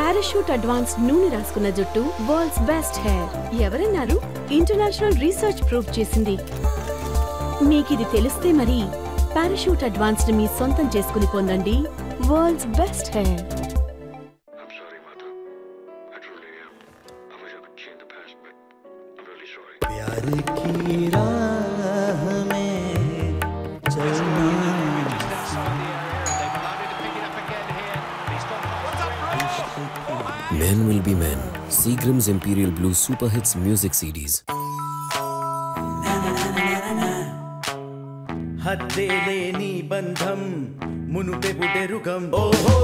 Parachute advanced నూనె రాసుకున్న జుట్టు వరల్డ్స్ బెస్ట్ హెయిర్. ఎవరన్నారు? ఇంటర్నేషనల్ రీసెర్చ్ ప్రూవ్ చేసింది. మీకిది తెలిస్తే మరి పారాషూట్ అడ్వాన్స్డ్ మీ సొంతం చేసుకుని పొందండి world's best hair. Men will be men. Seagram's Imperial Blue Super Hits Music CDs. హద్దేలేని బంధం మునుపే పుటెరుగం ఓహో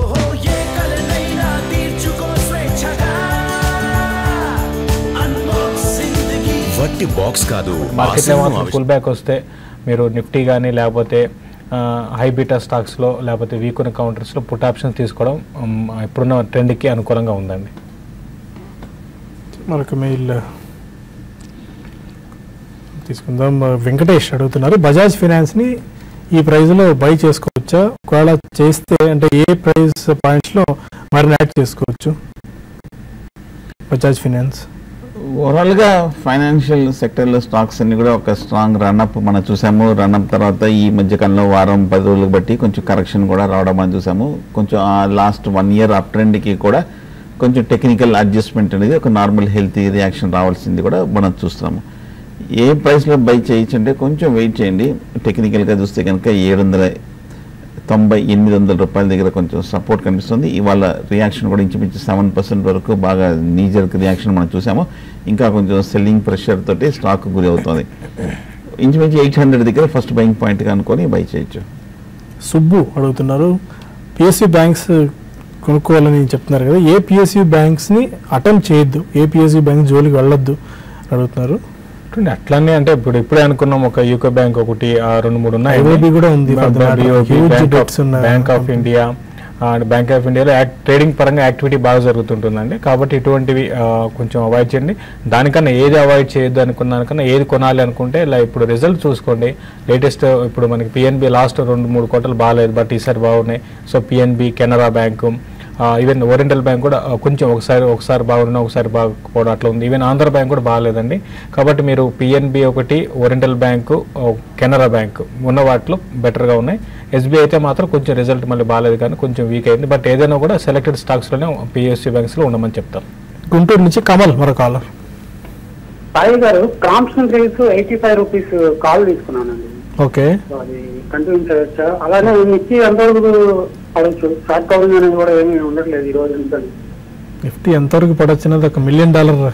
ఏ కలనైనా తీర్చుకో స్వేచ్ఛగా అన్బాక్స్ జిందగీ వట్టి బాక్స్ కాదు. మార్కెట్లో మాత్రం పుల్ బ్యాక్ వస్తే మీరు నిఫ్టీ కానీ లేకపోతే హై బీటా స్టాక్స్లో లేకపోతే వీక్ ఉన్న కౌంటర్స్లో పుట్ ఆప్షన్స్ తీసుకోవడం ఇప్పుడున్న ట్రెండ్కి అనుకూలంగా ఉందండి. మనకు మెయిల్ తీసుకుందాం. వెంకటేష్ అడుగుతున్నారు, బజాజ్ ఫైనాన్స్ని ఈ ప్రైస్లో బై చేసుకోవచ్చా? ఒకవేళ చేస్తే అంటే ఏ ప్రైస్ పాయింట్స్లో మరిన్ని యాడ్ చేసుకోవచ్చు బజాజ్ ఫైనాన్స్? ఓవరాల్గా ఫైనాన్షియల్ సెక్టర్లో స్టాక్స్ అన్ని కూడా ఒక స్ట్రాంగ్ రన్అప్ మనం చూసాము. రన్అప్ తర్వాత ఈ మధ్యకాలంలో వారం 10 రోజులకు బట్టి కొంచెం కరెక్షన్ కూడా రావడం మనం చూసాము. కొంచెం ఆ లాస్ట్ 1 ఇయర్ అప్ ట్రెండ్కి కూడా కొంచెం టెక్నికల్ అడ్జస్ట్మెంట్ అనేది ఒక నార్మల్ హెల్తీ రియాక్షన్ రావాల్సింది కూడా మనం చూస్తున్నాము. ఏ ప్రైస్లో బై చేయొచ్చు అంటే కొంచెం వెయిట్ చేయండి. టెక్నికల్గా చూస్తే కనుక 790-800 రూపాయల దగ్గర కొంచెం సపోర్ట్ కనిపిస్తుంది. ఇవాళ రియాక్షన్ కూడా ఇంచుమించు 7% వరకు బాగా నీజర్క్ రియాక్షన్ మనం చూసాము. ఇంకా కొంచెం సెల్లింగ్ ప్రెషర్ తోటి స్టాక్ గురి అవుతుంది. ఇంచుమించు 800 దగ్గర ఫస్ట్ బయింగ్ పాయింట్గా అనుకొని బై చేయొచ్చు. సుబ్బు అడుగుతున్నారు, పిఎస్యూ బ్యాంక్స్ కొనుక్కోవాలని చెప్తున్నారు కదా, ఏ పిఎస్యూ బ్యాంక్స్ని అటెంప్ట్ చేయొద్దు, ఏ పిఎస్యూ బ్యాంక్ జోలికి వెళ్ళొద్దు అడుగుతున్నారు. అట్లానే అంటే ఇప్పుడే అనుకున్నాం ఒక యూకో బ్యాంక్ ఒకటి 2-3 ఉన్నాయి. ఐఓబి కూడా ఉంది, bank of India. Bank of ఇండియాలో ట్రేడింగ్ పరంగా యాక్టివిటీ బాగా జరుగుతుంటుందండి. కాబట్టి ఇటువంటివి కొంచెం అవాయిడ్ చేయండి. దానికన్నా ఏది అవాయిడ్ చేయొద్దు అనుకున్న దానికన్నా ఏది కొనాలి అనుకుంటే ఇలా ఇప్పుడు రిజల్ట్ చూసుకోండి. లేటెస్ట్ ఇప్పుడు మనకి పిఎన్బి లాస్ట్ 2-3 క్వార్టర్లు బాగాలేదు, బట్ ఈసారి బాగున్నాయి. So PNB, Canara bank, even oriental bank కూడా కొంచెం ఒకసారి బాగున్నా ఒకసారి బాగుపోవడం అట్లా ఉంది. ఈవెన్ ఆంధ్ర బ్యాంక్ కూడా బాగాలేదండి. కాబట్టి మీరు పిఎన్బి ఒకటి, ఓరియంటల్ బ్యాంకు, కెనరా బ్యాంక్ ఉన్న వాటిలో బెటర్గా ఉన్నాయి. ఎస్బీఐ అయితే మాత్రం కొంచెం రిజల్ట్ మళ్ళీ బాగాలేదు కానీ కొంచెం వీక్ అయింది. బట్ ఏదైనా కూడా సెలెక్టెడ్ స్టాక్స్లోనే పిఎస్యూ బ్యాంక్స్లో ఉండమని చెప్తాం. గుంటూరు నుంచి కమల్ మరో కాలర్. సాయి గారు, కాన్స్టెంట్ రేట్స్ 85 రూపీస్ కాల్ తీసుకున్నానండి. ఓకే, అది కంటిన్యూ చేయొచ్చా? అలానే నిఫ్టీ ఎంతవరకు పడవచ్చు? షార్ట్ కవరింగ్ అనేది కూడా ఏమీ ఉండట్లేదు ఈ రోజు. నిఫ్టీ ఎంతవరకు పడవచ్చు అనేది ఒక $1 మిలియన్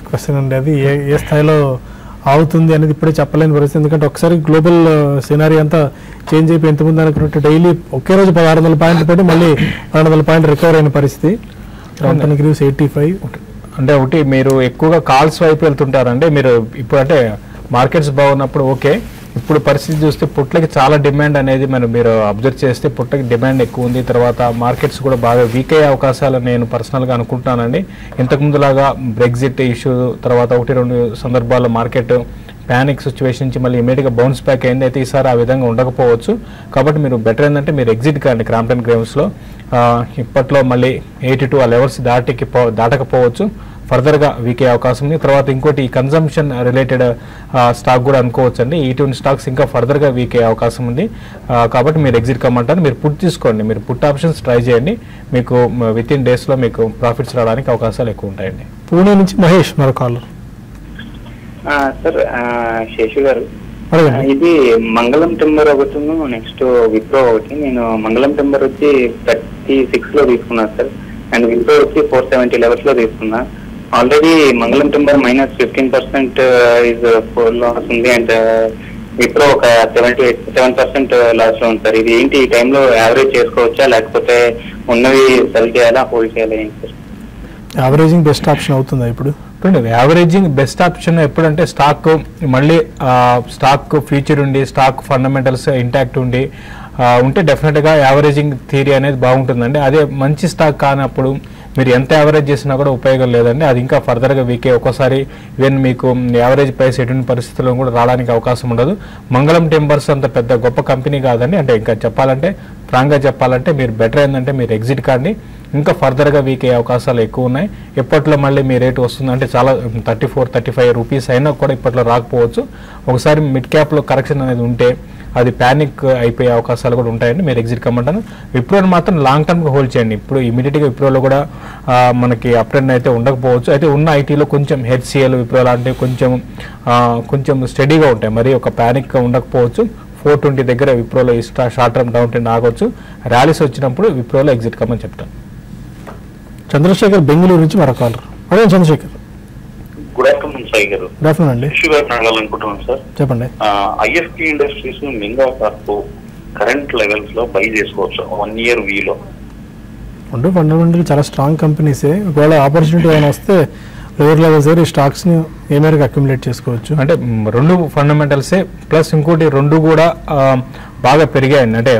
క్వశ్చన్ అండి. అది ఏ స్థాయిలో అవుతుంది అనేది ఇప్పుడే చెప్పలేని పరిస్థితి. ఎందుకంటే ఒకసారి గ్లోబల్ సినారీ అంతా చేంజ్ అయిపోయి ఎంతమంది అనుకున్నట్టు డైలీ ఒకే రోజు 1600 పాయింట్లు పడి మళ్ళీ 200 పాయింట్లు రికవర్ అయిన పరిస్థితి. 85 అంటే ఒకటి మీరు ఎక్కువగా కాల్స్ వైపు వెళ్తుంటారంటే మీరు ఇప్పుడు అంటే మార్కెట్స్ బాగున్నప్పుడు ఓకే. ఇప్పుడు పరిస్థితి చూస్తే పుట్లకి చాలా డిమాండ్ అనేది మీరు అబ్జర్వ్ చేస్తే పుట్లకి డిమాండ్ ఎక్కువ ఉంది. తర్వాత మార్కెట్స్ కూడా బాగా వీక్ అయ్యే అవకాశాలు నేను పర్సనల్గా అనుకుంటున్నానండి. ఇంతకుముందులాగా బ్రెగ్జిట్ ఇష్యూ తర్వాత 1-2 సందర్భాల్లో మార్కెట్ ప్యానిక్ సిచ్యువేషన్ నుంచి మళ్ళీ ఇమీడియట్గా బౌన్స్ బ్యాక్ అయింది. అయితే ఈసారి ఆ విధంగా ఉండకపోవచ్చు. కాబట్టి మీరు బెటర్ ఏంటంటే మీరు ఎగ్జిట్ కాండి క్రాంప్టన్ గ్రేవ్స్లో. ఇప్పట్లో మళ్ళీ 82 ఆ లెవెల్స్ దాటకపోవచ్చు, ఫర్దర్గా వీక్ అయ్యే అవకాశం ఉంది. తర్వాత ఇంకోటి ఈ కన్జంప్షన్ రిలేటెడ్ స్టాక్ కూడా అనుకోవచ్చు అండి. ఇటువంటి స్టాక్స్ ఇంకా ఫర్దర్గా వీక్ అయ్యే అవకాశం ఉంది. కాబట్టి మీరు ఎగ్జిట్ కమ్మంటారు. మీరు పుట్ తీసుకోండి, మీరు పుట్ ఆప్షన్స్ ట్రై చేయండి. మీకు విత్ ఇన్ డేస్లో మీకు ప్రాఫిట్స్ రావడానికి అవకాశాలు ఎక్కువ ఉంటాయండి. పూణే నుంచి మహేష్ మరో కాలర్. సార్, శేషు గారు, ఇది మంగళం టింబర్ ఒకటి, నెక్స్ట్ విప్రో ఒకటి. నేను మంగళం టింబర్ వచ్చి 36 లో తీసుకున్నాను సార్, అండ్ విప్రో వచ్చి 470 లెవెల్స్ లో తీసుకున్నా. ఆల్రెడీ మంగళం టింబర్ -15% ఇస్ లాస్ ఉంది, అండ్ విప్రో ఒక 7% లాస్ లో ఉంది సార్. ఇది ఏంటి ఈ టైంలో యావరేజ్ చేసుకోవచ్చా లేకపోతే ఉన్నవి సెల్ చేయాలా, హోల్డ్ చేయాలా ఏంటి సార్? యావరేజింగ్ బెస్ట్ ఆప్షన్ అవుతుందా ఇప్పుడు? యావరేజింగ్ బెస్ట్ ఆప్షన్ ఎప్పుడంటే స్టాక్ మళ్ళీ స్టాక్ ఫ్యూచర్ ఉండి స్టాక్ ఫండమెంటల్స్ ఇంటాక్ట్ ఉంటే డెఫినెట్గా యావరేజింగ్ థియరీ అనేది బాగుంటుందండి. అదే మంచి స్టాక్ కానప్పుడు మీరు ఎంత యావరేజ్ చేసినా కూడా ఉపయోగం లేదండి. అది ఇంకా ఫర్దర్గా వీకే. ఒక్కోసారి ఈవెన్ మీకు యావరేజ్ ప్రైస్ ఎటువంటి పరిస్థితుల్లో కూడా రావడానికి అవకాశం ఉండదు. మంగళం టింబర్స్ అంత పెద్ద గొప్ప కంపెనీ కాదండి. అంటే ఇంకా చెప్పాలంటే ఫ్రాంక్గా చెప్పాలంటే మీరు బెటర్ ఏంటంటే మీరు ఎగ్జిట్ కాండి. ఇంకా ఫర్దర్గా వీక్ అయ్యే అవకాశాలు ఎక్కువ ఉన్నాయి. ఎప్పట్లో మళ్ళీ మీ రేటు వస్తుంది అంటే చాలా 34-35 రూపీస్ అయినా కూడా ఇప్పట్లో రాకపోవచ్చు. ఒకసారి మిడ్ క్యాప్లో కరెక్షన్ అనేది ఉంటే అది ప్యానిక్ అయిపోయే అవకాశాలు కూడా ఉంటాయండి. మీరు ఎగ్జిట్ కమ్మంటాను. విప్రోని మాత్రం లాంగ్ టర్మ్గా హోల్డ్ చేయండి. ఇప్పుడు ఇమీడియట్గా విప్రోలో కూడా మనకి అప్ ట్రెండ్ అయితే ఉండకపోవచ్చు. అయితే ఉన్న ఐటీలో కొంచెం హెచ్సిఎల్ విప్రో లాంటివి కొంచెం స్టడీగా ఉంటాయి. మరి ఒక ప్యానిక్గా ఉండకపోవచ్చు. 420 దగ్గర విప్రోలో ఈ షార్ట్ టర్మ్ డౌన్ ట్రెండ్ ఆగవచ్చు. ర్యాలీస్ వచ్చినప్పుడు విప్రోలో ఎగ్జిట్ కమ్మని చెప్తాను. చంద్రశేఖర్ బెంగళూరు నుంచి మరొక కాలర్. అదే చంద్రశేఖర్. గుడ్ ఆఫ్టర్నూన్ సాయి గారు. గుడ్ ఆఫ్టర్నూన్ అండి. అడగాలనుకుంటున్నాను సార్. చెప్పండి. ఐఎఫ్టీ ఇండస్ట్రీస్ మింగా కార్పు కరెంట్ లెవెల్స్ లో బై చేసుకోవచ్చు 1 year వీలో? రెండు ఫండమెంటల్ చాలా స్ట్రాంగ్ కంపెనీసే. ఒకవేళ ఆపర్చునిటీ ఏమైనా వస్తే లోవర్ లెవెల్స్ ఈ స్టాక్స్ ని ఏ మేరకు అక్యుములేట్ చేసుకోవచ్చు? అంటే రెండు ఫండమెంటల్సే ప్లస్ ఇంకోటి రెండు కూడా బాగా పెరిగాయండి. అంటే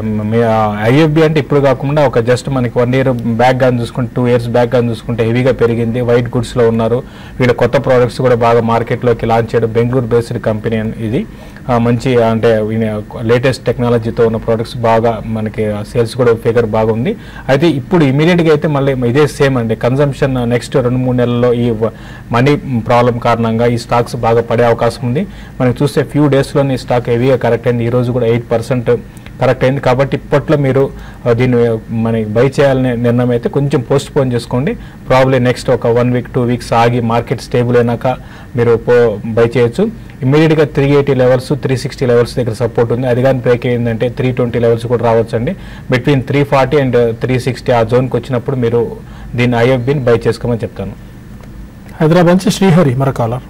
ఐఎఫ్బి అంటే ఇప్పుడు కాకుండా ఒక జస్ట్ మనకి 1 year బ్యాక్ కానీ చూసుకుంటే 2 years బ్యాక్ కానీ చూసుకుంటే హెవీగా పెరిగింది. వైట్ గుడ్స్లో ఉన్నారు. వీళ్ళ కొత్త ప్రోడక్ట్స్ కూడా బాగా మార్కెట్లోకి లాంచ్ చేయడం. బెంగళూరు బేస్డ్ కంపెనీ ఇది మంచి అంటే లేటెస్ట్ టెక్నాలజీతో ఉన్న ప్రోడక్ట్స్ బాగా మనకి సేల్స్ కూడా ఫిగర్ బాగుంది. అయితే ఇప్పుడు ఇమీడియట్గా అయితే మళ్ళీ ఇదే సేమ్ అండి. కన్జంప్షన్ నెక్స్ట్ 2-3 నెలల్లో ఈ మనీ ప్రాబ్లం కారణంగా ఈ స్టాక్స్ బాగా పడే అవకాశం ఉంది. మనకి చూస్తే ఫ్యూ డేస్లోని ఈ స్టాక్ హెవీగా కరెక్ట్ అయింది. ఈరోజు కూడా 8% కరెక్ట్ అయింది. కాబట్టి ఇప్పట్లో మీరు దీన్ని మనకి బై చేయాలనే నిర్ణయం అయితే కొంచెం పోస్ట్ పోన్ చేసుకోండి. ప్రాబ్లీ నెక్స్ట్ ఒక 1 week 2 weeks ఆగి మార్కెట్ స్టేబుల్ అయినాక మీరు బై చేయొచ్చు. ఇమ్మీడియట్గా 380 లెవెల్స్ 360 లెవెల్స్ దగ్గర సపోర్ట్ ఉంది. అది కానీ బ్రేక్ అయ్యిందంటే 320 లెవెల్స్ కూడా రావచ్చండి. బిట్వీన్ 340 and 360 ఆ జోన్కి వచ్చినప్పుడు మీరు దీన్ని ఐఎఫ్బిని బై చేసుకోమని చెప్తాను. హైదరాబాద్ నుంచి శ్రీహరి మరో కాలర్.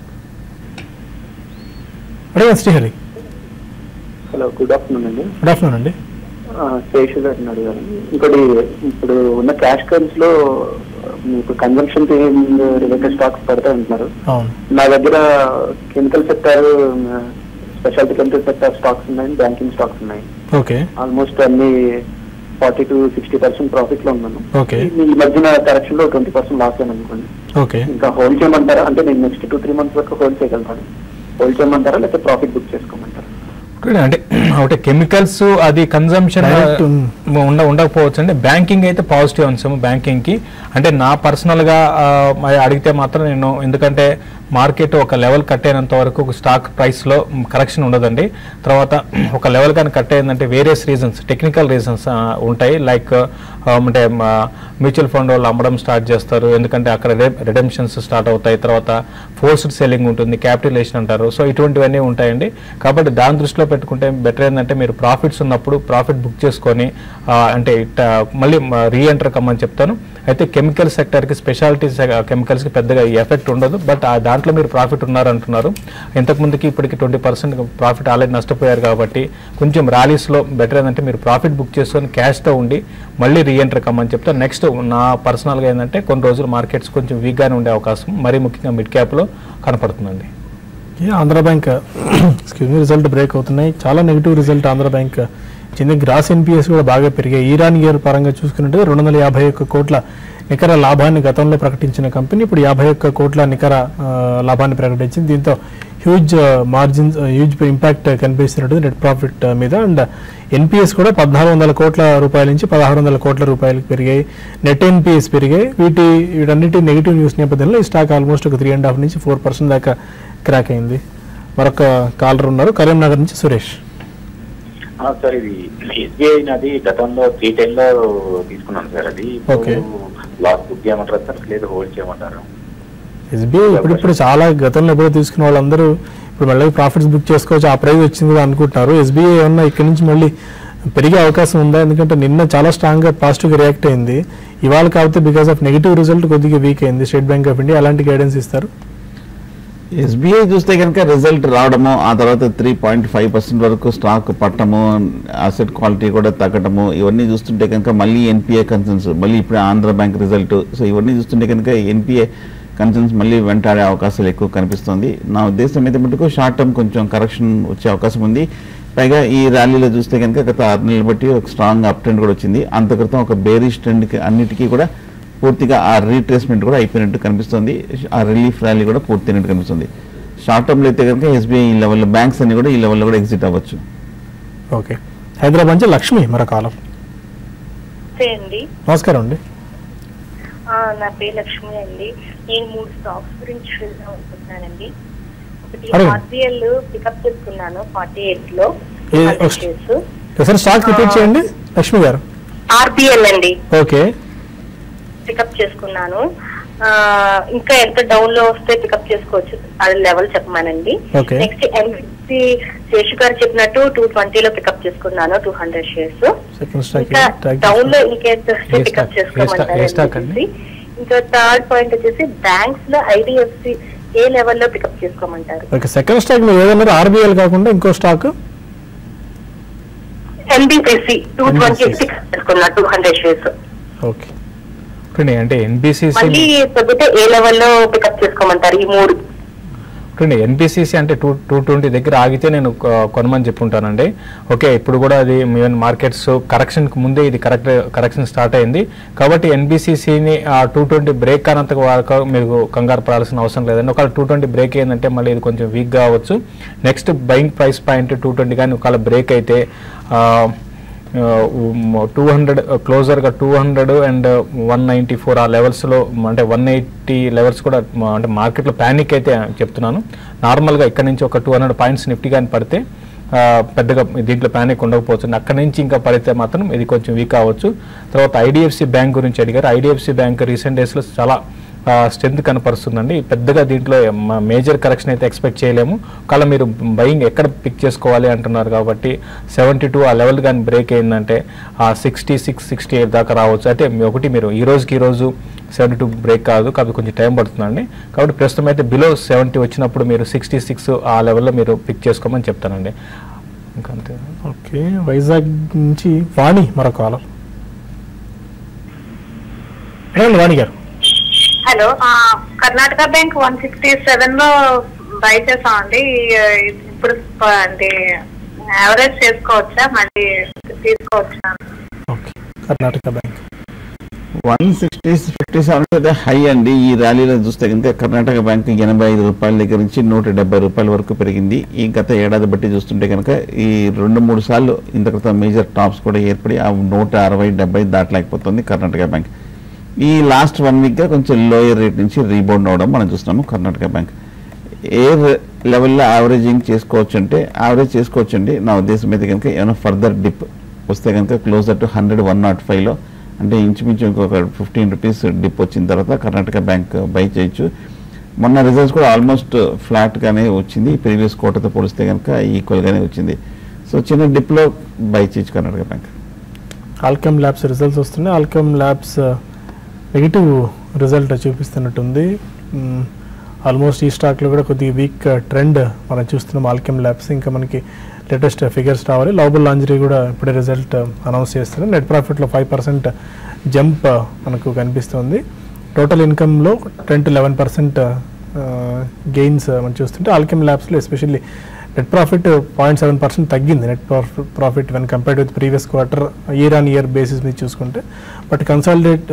అదే శ్రీహరి. హలో, గుడ్ ఆఫ్టర్నూన్ అండి. గుడ్ ఆఫ్టర్నూన్ అండి. శేషు గారిని అడిగారు. ఇంకోటి, ఇప్పుడు ఉన్న క్యాష్ కరెన్స్ లో మీకు కన్జంప్షన్ రిలేటెడ్ స్టాక్స్ పడతాయి అంటున్నారు. నా దగ్గర chemical sector, speciality chemical sector stocks ఉన్నాయి, బ్యాంకింగ్ స్టాక్స్ ఉన్నాయి. ఓకే. ఆల్మోస్ట్ అన్ని 40 to 60% ప్రాఫిట్ లో ఉన్నాను. ఓకే. ఈ మధ్యన కరెక్షన్ లో 20% లాస్ అని అనుకోండి. ఓకే. ఇంకా హోల్డ్ చేయమంటారా? అంటే నేను నెక్స్ట్ 2-3 months వరకు హోల్డ్ చేయగలుగుతాను. హోల్డ్ చేయమంటారా లేకపోతే ప్రాఫిట్ బుక్ చేసుకోమంటారా? అంటే ఒకటి కెమికల్స్ అది కన్జంప్షన్ ఉండకపోవచ్చు అండి. బ్యాంకింగ్ అయితే పాజిటివ్ అంశం బ్యాంకింగ్కి. అంటే నా పర్సనల్గా అడిగితే మాత్రం నేను, ఎందుకంటే మార్కెట్ ఒక లెవెల్ కట్ అయినంత వరకు ఒక స్టాక్ ప్రైస్లో కరెక్షన్ ఉండదండి. తర్వాత ఒక లెవెల్ కానీ కట్ అయిందంటే వేరియస్ రీజన్స్, టెక్నికల్ రీజన్స్ ఉంటాయి. లైక్ అంటే మ్యూచువల్ ఫండ్ వాళ్ళు అమ్మడం స్టార్ట్ చేస్తారు, ఎందుకంటే అక్కడ రిడెంప్షన్స్ స్టార్ట్ అవుతాయి. తర్వాత ఫోర్స్డ్ సెల్లింగ్ ఉంటుంది, క్యాపిటలేషన్ అంటారు. సో ఇటువంటివన్నీ ఉంటాయండి. కాబట్టి దాని దృష్టిలో పెట్టుకుంటే బెటర్ ఏంటంటే మీరు ప్రాఫిట్స్ ఉన్నప్పుడు ప్రాఫిట్ బుక్ చేసుకొని అంటే మళ్ళీ రీఎంటర్ కమ్మని చెప్తాను. అయితే కెమికల్ సెక్టర్కి, స్పెషాలిటీ కెమికల్స్కి పెద్దగా ఎఫెక్ట్ ఉండదు. బట్ దాంట్లో మీరు ప్రాఫిట్ ఉన్నారంటున్నారు. ఇంతకుముందుకి ఇప్పటికి 20% ప్రాఫిట్ ఆల్రెడీ నష్టపోయారు. కాబట్టి కొంచెం ర్యాలీస్లో బెటర్ ఏంటంటే మీరు ప్రాఫిట్ బుక్ చేసుకొని క్యాష్తో ఉండి మళ్ళీ రీఎంటర్ కమ్మని చెప్తాను. నెక్స్ట్ నా పర్సనల్గా ఏంటంటే కొన్ని రోజులు మార్కెట్స్ కొంచెం వీక్గానే ఉండే అవకాశం మరీ ముఖ్యంగా మిడ్ క్యాప్లో కనపడుతుందండి. ఆంధ్ర బ్యాంక్ రిజల్ట్ బ్రేక్ అవుతున్నాయి. చాలా నెగిటివ్ రిజల్ట్ ఆంధ్ర బ్యాంక్ చెంది. గ్రాస్ ఎన్పిఎస్ కూడా బాగా పెరిగాయి. ఇయర్ పరంగా చూసుకున్నట్టు 251 కోట్ల నికర లాభాన్ని గతంలో ప్రకటించిన కంపెనీ ఇప్పుడు 51 కోట్ల నికర లాభాన్ని ప్రకటించింది. దీంతో హ్యూజ్ మార్జిన్స్, హ్యూజ్ ఇంపాక్ట్ కనిపిస్తున్నట్టు నెట్ ప్రాఫిట్ మీద. అండ్ ఎన్పిఎస్ కూడా 1400 కోట్ల రూపాయల నుంచి 1600 కోట్ల రూపాయలకు పెరిగాయి. నెట్ ఎన్పిఎస్ పెరిగాయి. వీటన్నిటి నెగిటివ్ న్యూస్ నేపథ్యంలో ఈ స్టాక్ ఆల్మోస్ట్ ఒక 3.5 నుంచి 4% దాకా క్రాక్ అయింది. మరొక కాలర్ ఉన్నారు, కరీంనగర్ నుంచి సురేష్. సార్, ఇది ఎస్బీఐ నాది గతంలో 310 లో తీసుకున్నాను సార్. అది లాస్ బుక్ చేయమంటారా సార్, లేదా హోల్డ్ చేయమంటారా? ఎస్బీఐ ఇప్పుడు చాలా గతంలో ఎప్పుడో తీసుకున్న వాళ్ళందరూ ఇప్పుడు మళ్ళీ ప్రాఫిట్స్ బుక్ చేసుకోవచ్చు, ఆ ప్రైస్ వచ్చింది కూడా అనుకుంటున్నారు. ఎస్బీఐ ఏమన్నా ఇక్కడ నుంచి మళ్ళీ పెరిగే అవకాశం ఉందా? ఎందుకంటే నిన్న చాలా స్ట్రాంగ్గా పాజిటివ్గా రియాక్ట్ అయింది. ఇవాళ కాకపోతే బికాస్ ఆఫ్ నెగిటివ్ రిజల్ట్ కొద్దిగా వీక్ అయింది. స్టేట్ బ్యాంక్ ఆఫ్ ఇండియా అలాంటి గైడెన్స్ ఇస్తారు. ఎస్బీఐ చూస్తే కనుక రిజల్ట్ రావడము, ఆ తర్వాత 3.5% వరకు స్టాక్ పట్టము, అసెట్ క్వాలిటీ కూడా తగ్గటము, ఇవన్నీ చూస్తుంటే కనుక మళ్ళీ ఎన్పిఏ కన్సర్న్స్, మళ్ళీ ఇప్పుడు ఆంధ్ర బ్యాంక్ రిజల్ట్, సో ఇవన్నీ చూస్తుంటే కనుక ఎన్పిఏ కన్సర్న్స్ మళ్ళీ వెంటాడే అవకాశాలు ఎక్కువ కనిపిస్తుంది. నా ఉద్దేశం అయితే మటుకు షార్ట్ టర్మ్ కొంచెం కరెక్షన్ వచ్చే అవకాశం ఉంది. పైగా ఈ ర్యాలీలో చూస్తే కనుక గత 6 నెలలు బట్టి ఒక స్ట్రాంగ్ అప్ ట్రెండ్ కూడా వచ్చింది. అంతక్రితం ఒక బేరిష్ ట్రెండ్కి అన్నిటికీ కూడా పూర్తిగా ఆ రీట్రేస్మెంట్ కూడా అయిపోయినట్టు కనిపిస్తుంది. ఆ రిలీఫ్ ర్యాలీ కూడా పూర్తయినట్టు కనిపిస్తుంది. షార్ట్ టర్మ్లో అయితే కనుక ఎస్బీఐ ఈ లెవెల్లో, బ్యాంక్స్ అన్ని కూడా ఈ లెవెల్లో కూడా ఎగ్జిట్ అవ్వచ్చు. ఓకే. హైదరాబాద్ నుంచి లక్ష్మి మరో కాలం. అండి. నమస్కారం అండి. నా పేరు లక్ష్మి అండి. నేను 3 స్టాక్స్ గురించి చూద్దాం అనుకుంటున్నానండి. ఒకటి ఆర్బిఎల్ పికప్ చేసుకున్నాను 48 లో. స్టాక్ రిపీట్ చేయండి లక్ష్మి గారు. ఆర్బిఎల్ అండి. ఓకే, పికప్ చేసుకున్నాను. ఇంకా ఎంత డౌన్ లో వస్తే పికప్ చేసుకోవచ్చు అది లెవెల్ చెప్పమానండి. నెక్స్ట్ ఎన్బిసి శేషు గారు చెప్పినట్టు 220 లో పికప్ చేసుకున్నాను 200 షేర్స్. ఇంకా డౌన్ లో ఇంకెంత పికప్ చేసుకోమంటారు. ఇంకా థర్డ్ పాయింట్ వచ్చేసి బ్యాంక్స్ లో ఐడిఎఫ్సి ఏ లెవెల్ లో పికప్ చేసుకోమంటారు. సెకండ్ స్టాక్ లో ఏదన్నారు ఆర్బిఎల్ కాకుండా ఇంకో స్టాక్ ఎన్బిసి 220 పికప్ చేసుకున్నా 200 షేర్స్. ఓకే, అంటే ఎన్బిసిసి మళ్ళీ తగ్గితే ఏ లెవెల్లో పికప్ చేసుకోమంటారు ఈ 3? ఎన్బిసిసి అంటే 220 దగ్గర ఆగితే నేను కొనమని చెప్పుంటానండి. ఓకే, ఇప్పుడు కూడా అది మార్కెట్స్ కరెక్షన్కి ముందే ఇది కరెక్షన్ స్టార్ట్ అయింది కాబట్టి ఎన్బిసిసిని 220 బ్రేక్ కానంత వరకు మీరు కంగారు పడాల్సిన అవసరం లేదండి. ఒకవేళ 220 బ్రేక్ అయిందంటే మళ్ళీ ఇది కొంచెం వీక్గా అవ్వచ్చు. నెక్స్ట్ బయింగ్ ప్రైస్ పాయింట్ 220 కానీ ఒకవేళ బ్రేక్ అయితే 200 క్లోజర్గా 200 అండ్ 194 ఆ లెవెల్స్లో అంటే 180 లెవెల్స్ కూడా అంటే మార్కెట్లో ప్యానిక్ అయితే చెప్తున్నాను. నార్మల్గా ఇక్కడ నుంచి ఒక 200 పాయింట్స్ నిఫ్టీ కానీ పడితే పెద్దగా దీంట్లో ప్యానిక్ ఉండకపోవచ్చు. అక్కడి నుంచి ఇంకా పడితే మాత్రం ఇది కొంచెం వీక్ అవ్వచ్చు. తర్వాత ఐడిఎఫ్సి బ్యాంక్ గురించి అడిగారు. ఐడిఎఫ్సి బ్యాంక్ రీసెంట్ డేస్లో చాలా స్ట్రెంత్ కనపరుస్తుందండి. పెద్దగా దీంట్లో మేజర్ కరెక్షన్ అయితే ఎక్స్పెక్ట్ చేయలేము. ఒకవేళ మీరు బయింగ్ ఎక్కడ పిక్ చేసుకోవాలి అంటున్నారు కాబట్టి 72 ఆ లెవెల్ కానీ బ్రేక్ అయిందంటే 66, 68 దాకా రావచ్చు. అయితే ఒకటి మీరు ఈ రోజు 72 బ్రేక్ కాదు కాబట్టి కొంచెం టైం పడుతుందండి. కాబట్టి ప్రస్తుతం అయితే బిలో 70 వచ్చినప్పుడు మీరు 66 ఆ లెవెల్లో మీరు పిక్ చేసుకోమని చెప్తానండి. ఇంకా అంతే. ఓకే, వైజాగ్ నుంచి వాణి మరో కాలర్. వాణి గారు. హలో, కర్ణాటక బ్యాంక్ 167 లో బై చేసామండి. ఇప్పుడు అంటే యావరేజ్ చేసుకోవచ్చా మళ్ళీ తీసుకోవచ్చా? కర్ణాటక బ్యాంక్ 157 హై అండి. ఈ ర్యాలీలో చూస్తే కనుక కర్ణాటక బ్యాంక్ 85 రూపాయల దగ్గర నుంచి 170 రూపాయల వరకు పెరిగింది. ఈ గత ఏడాది బట్టి చూస్తుంటే కనుక ఈ 2-3 సార్లు ఇంత క్రితం మేజర్ టాప్స్ కూడా ఏర్పడి ఆ 160, 70 దాటలేకపోతుంది కర్ణాటక బ్యాంక్. ఈ లాస్ట్ 1 వీక్గా కొంచెం లోయర్ రేట్ నుంచి రీబౌండ్ అవడం మనం చూస్తున్నాము కర్ణాటక బ్యాంక్. ఏ లెవెల్లో యావరేజింగ్ చేసుకోవచ్చు అంటే యావరేజ్ చేసుకోవచ్చండి. నా ఉద్దేశం అయితే కనుక ఏమైనా ఫర్దర్ డిప్ వస్తే కనుక క్లోజర్ టు 100, 105లో అంటే ఇంచుమించు ఇంకొక 15 రూపీస్ డిప్ వచ్చిన తర్వాత కర్ణాటక బ్యాంక్ బై చేయొచ్చు. మొన్న రిజల్ట్స్ కూడా ఆల్మోస్ట్ ఫ్లాట్గానే వచ్చింది. ప్రీవియస్ క్వార్టర్తో పోలిస్తే కనుక ఈక్వల్గానే వచ్చింది. సో చిన్న డిప్లో బై చేయొచ్చు Karnataka bank. Alkem labs results వస్తున్నాయి. ఆల్కెమ్ ల్యాబ్స్ నెగిటివ్ రిజల్ట్ చూపిస్తున్నట్టుంది. ఆల్మోస్ట్ ఈ స్టాక్లో కూడా కొద్దిగా వీక్ ట్రెండ్ మనం చూస్తున్నాం ఆల్కెమ్ ల్యాబ్స్. ఇంకా మనకి లేటెస్ట్ ఫిగర్స్ రావాలి. లవబుల్ లాంజరీ కూడా ఇప్పుడే రిజల్ట్ అనౌన్స్ చేస్తున్నారు. నెట్ ప్రాఫిట్లో 5% జంప్ మనకు కనిపిస్తుంది. టోటల్ ఇన్కమ్లో 10 to 11% గెయిన్స్ మనం చూస్తుంటే ఆల్కెమ్ ల్యాబ్స్లో ఎస్పెషల్లీ నెట్ ప్రాఫిట్ 0.7% తగ్గింది. Net profit when compared with previous quarter year on year basis మీద చూసుకుంటే. బట్ కన్సాలిడేట్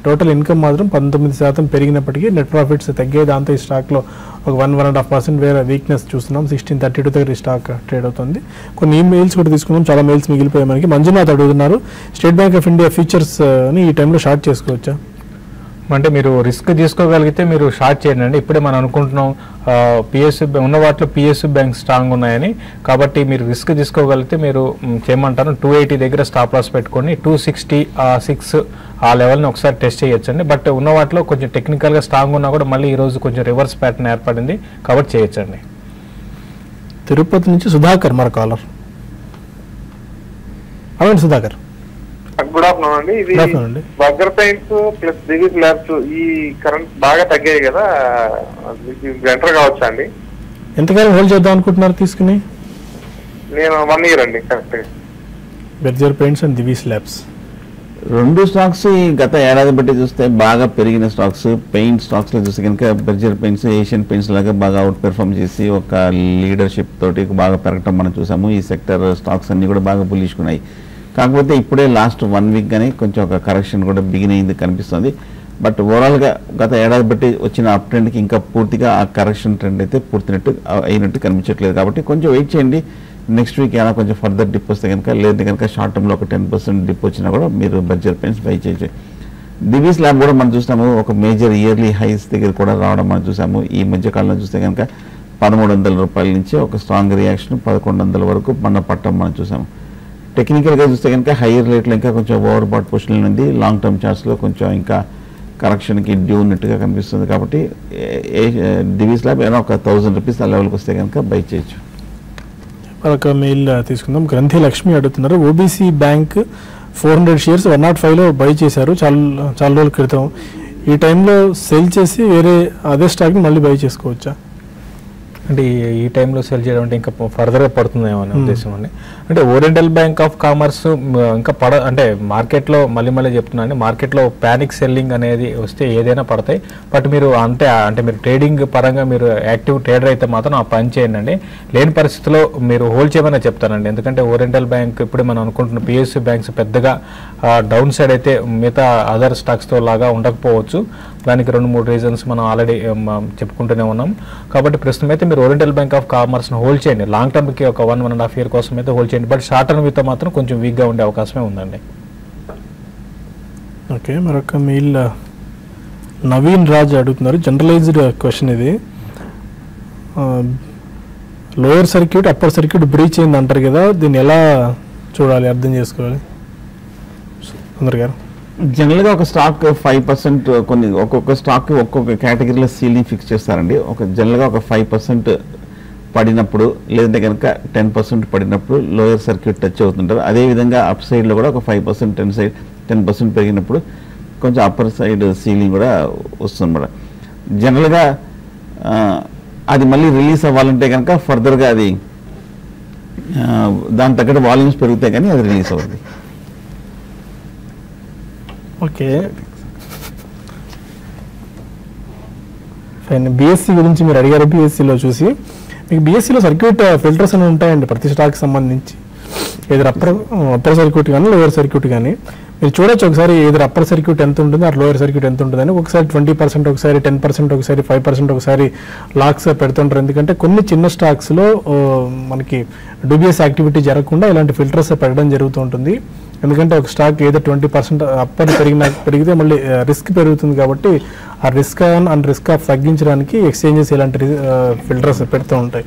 టోటల్ ఇన్కమ్ మాత్రం 19% పెరిగినప్పటికీ నెట్ ప్రాఫిట్స్ తగ్గాయి. దాంతో ఈ స్టాక్లో ఒక 1-1.5% వేరే వీక్నెస్ చూస్తున్నాం. 1632 దగ్గర ఈ స్టాక్ ట్రేడ్ అవుతుంది. కొన్ని మెయిల్స్ కూడా తీసుకున్నాం, చాలా మెయిల్స్ మిగిలిపోయాయి మనకి. మంజునాథ్ అడుగుతున్నారు, state bank of India futures ని ఈ టైంలో షార్ట్ చేసుకోవచ్చా? అంటే మీరు రిస్క్ తీసుకోగలిగితే మీరు షార్ట్ చేయండి అండి. ఇప్పుడే మనం అనుకుంటున్నాం పిఎస్యు ఉన్న వాటిలో పిఎస్యు బ్యాంక్ స్ట్రాంగ్ ఉన్నాయని. కాబట్టి మీరు రిస్క్ తీసుకోగలిగితే మీరు చేయమంటారు 280 దగ్గర స్టాప్ లాస్ పెట్టుకొని 266 ఆ లెవెల్ని ఒకసారి టెస్ట్ చేయొచ్చండి. బట్ ఉన్న వాటిలో కొంచెం టెక్నికల్గా స్ట్రాంగ్ ఉన్నా కూడా మళ్ళీ ఈరోజు కొంచెం రివర్స్ ప్యాటర్న్ ఏర్పడింది కాబట్టి చేయొచ్చండి. తిరుపతి నుంచి సుధాకర్ మరో కాలర్. అవును సుధాకర్. గుడ్ ఆఫ్టర్నూన్ అండి. ఇది burger paints plus Divi's labs ఈ కరెంట్ బాగా తగ్గాయి కదా, ఎంటర్ కావచ్చా అండి? ఎంతకాలం హోల్డ్ చేద్దాం అనుకుంటున్నారు తీసుకుని? నేను 1 year అండి correct. Burger paints and Divi's labs 2 stocks గత ఏడాది బట్టి చూస్తే బాగా పెరిగిన స్టాక్స్. పెయింట్ స్టాక్స్లో చూస్తే కనుక బర్గర్ పెయింట్స్ ఏషియన్ పెయింట్స్ లాగా బాగా అవుట్ పెర్ఫామ్ చేసి ఒక లీడర్షిప్ తోటి బాగా పెరగటం మనం చూసాము. ఈ సెక్టర్ స్టాక్స్ అన్ని కూడా బాగా బులిష్కున్నాయి. కాకపోతే ఇప్పుడే లాస్ట్ 1 week గానే కొంచెం ఒక కరెక్షన్ కూడా బిగిన్ అయింది కనిపిస్తుంది. బట్ ఓవరాల్గా గత ఏడాది బట్టి వచ్చిన అప్ ట్రెండ్కి ఇంకా పూర్తిగా ఆ కరెక్షన్ ట్రెండ్ అయితే పూర్తినట్టు అయినట్టు కనిపించట్లేదు. కాబట్టి కొంచెం వెయిట్ చేయండి. నెక్స్ట్ వీక్ ఏమైనా కొంచెం ఫర్దర్ డిప్ వస్తే కనుక, లేదంటే కనుక షార్ట్ టర్మ్లో ఒక 10% డిప్ వచ్చినా కూడా మీరు బర్గర్ పెయింట్స్ బై చేయొచ్చు. దివీస్ ల్యాబ్ కూడా మనం చూసాము ఒక మేజర్ ఇయర్లీ హైస్ దగ్గర కూడా రావడం మనం చూసాము. ఈ మధ్య కాలంలో చూస్తే కనుక 1,300 రూపాయల నుంచి ఒక స్ట్రాంగ్ రియాక్షన్ 1,100 వరకు మన పట్టం మనం చూసాము. టెక్నికల్గా చూస్తే కనుక హైయర్ రేట్లో ఇంకా కొంచెం ఓవర్ బాట్ పొజిషన్ ఉంది. లాంగ్ టర్మ్ చార్ట్స్లో కొంచెం ఇంకా కరెక్షన్కి డ్యూ ఉన్నట్టుగా కనిపిస్తుంది. కాబట్టి దివీస్ ల్యాబ్ ఏమైనా ఒక 1,000 రూపీస్ ఆ లెవెల్కి వస్తే కనుక బై చేయొచ్చు. మరొక మెయిల్ తీసుకుందాం. గ్రంథి లక్ష్మి అడుగుతున్నారు, ఓబీసీ బ్యాంక్ 400 షేర్స్ 105లో బై చేశారు చాలా రోజుల క్రితం. ఈ టైంలో సెల్ చేసి వేరే అదే స్టాక్ని మళ్ళీ బై చేసుకోవచ్చా? అంటే ఈ టైంలో సెల్ చేయడం అంటే ఇంకా ఫర్దర్గా పడుతుందేమో అనే ఉద్దేశం అండి. అంటే ఓరియంటల్ బ్యాంక్ ఆఫ్ కామర్స్ ఇంకా అంటే మార్కెట్లో మళ్ళీ చెప్తున్నాను, మార్కెట్లో ప్యానిక్ సెల్లింగ్ అనేది వస్తే ఏదైనా పడతాయి. బట్ మీరు అంటే మీరు ట్రేడింగ్ పరంగా మీరు యాక్టివ్ ట్రేడర్ అయితే మాత్రం ఆ పని చేయండి. లేని పరిస్థితిలో మీరు హోల్డ్ చేయమని చెప్తానండి. ఎందుకంటే ఓరియంటల్ బ్యాంక్ ఇప్పుడు మనం అనుకుంటున్న పిఎస్యూ బ్యాంక్స్ పెద్దగా డౌన్ సైడ్ అయితే మిగతా అదర్ స్టాక్స్తో లాగా ఉండకపోవచ్చు. దానికి 2-3 రీజన్స్ మనం ఆల్రెడీ చెప్పుకుంటూనే ఉన్నాం. కాబట్టి ప్రస్తుతం అయితే మీరు ఓరియంటల్ బ్యాంక్ ఆఫ్ కామర్స్ని హోల్డ్ చేయండి. లాంగ్ టర్మ్కి ఒక 1.5 year కోసం అయితే హోల్డ్ చేయండి. బట్ షార్ట్ టర్మ్ విత్ మాత్రం కొంచెం వీక్గా ఉండే అవకాశమే ఉందండి. ఓకే, మరొక మెయిల్ నవీన్ రాజ్ అడుగుతున్నారు, జనరలైజ్డ్ క్వశ్చన్ ఇది. Lower circuit upper circuit breach అయింది అంటారు కదా, దీన్ని ఎలా చూడాలి, అర్థం చేసుకోవాలి సుందర్ గారు? జనరల్గా ఒక స్టాక్ 5% కొన్ని ఒక్కొక్క స్టాక్ ఒక్కొక్క కేటగిరీలో సీలింగ్ ఫిక్స్ చేస్తారండి. జనరల్గా ఒక 5% పడినప్పుడు లేదంటే కనుక 10% పడినప్పుడు లోయర్ సర్క్యూట్ టచ్ అవుతుంటారు. అదేవిధంగా అప్ సైడ్లో కూడా ఒక 5% 10% పెరిగినప్పుడు కొంచెం అప్పర్ సైడ్ సీలింగ్ కూడా వస్తుందన్నమాట. జనరల్గా అది మళ్ళీ రిలీజ్ అవ్వాలంటే కనుక ఫర్దర్గా అది దాని తగ్గట్టు వాల్యూమ్స్ పెరిగితే కానీ అది రిలీజ్ అవుతుంది. Okay, fine. బీఎస్సీ గురించి మీరు అడిగారు. బీఎస్సీలో చూసి మీకు బీఎస్సీలో సర్క్యూట్ ఫిల్టర్స్ అని ఉంటాయండి ప్రతి స్టాక్కి సంబంధించి. ఏదో అప్పర్ సర్క్యూట్ కానీ లోయర్ సర్క్యూట్ కానీ మీరు చూడొచ్చు. ఒకసారి ఏదో అప్పర్ సర్క్యూట్ ఎంత ఉంటుంది, ఆ లోయర్ సర్క్యూట్ ఎంత ఉంటుందని. ఒకసారి 20%, ఒకసారి 10%, ఒకసారి 5%, ఒకసారి లాక్స్ పెడుతుంటారు. ఎందుకంటే కొన్ని చిన్న స్టాక్స్లో మనకి డూబియస్ యాక్టివిటీ జరగకుండా ఇలాంటి ఫిల్టర్స్ పెట్టడం జరుగుతూ ఉంటుంది. ఎందుకంటే ఒక స్టాక్ ఏదో 20% అప్పర్ పెరిగితే మళ్ళీ రిస్క్ పెరుగుతుంది. కాబట్టి ఆ risk on and risk of తగ్గించడానికి ఎక్స్చేంజెస్ ఇలాంటి ఫిల్టర్స్ పెడుతూ ఉంటాయి.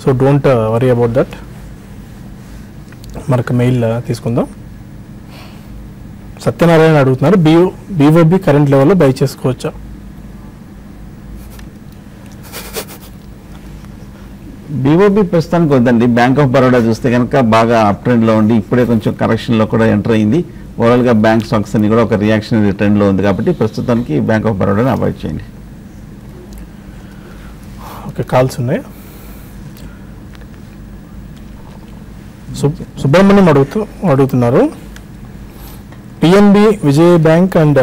So don't worry about that. మనకు మెయిల్ తీసుకుందాం. సత్యనారాయణ అడుగుతున్నారు, బీఓబీ కరెంట్ లెవెల్లో బై చేసుకోవచ్చా? బీఓబీ ప్రస్తుతానికి వద్దండి. బ్యాంక్ ఆఫ్ బరోడా చూస్తే కనుక బాగా అప్ ట్రెండ్లో ఉండి ఇప్పుడే కొంచెం కరెక్షన్లో కూడా ఎంటర్ అయింది. ఓవరాల్గా బ్యాంక్ స్టాక్స్ అన్ని కూడా ఒక రియాక్షనరీ ట్రెండ్లో ఉంది. కాబట్టి ప్రస్తుతానికి బ్యాంక్ ఆఫ్ బరోడాని అవాయిడ్ చేయండి. ఓకే, కాల్స్ ఉన్నాయి. సుబ్రహ్మణ్యం అడుగుతున్నారు, PNB, Vijaya bank and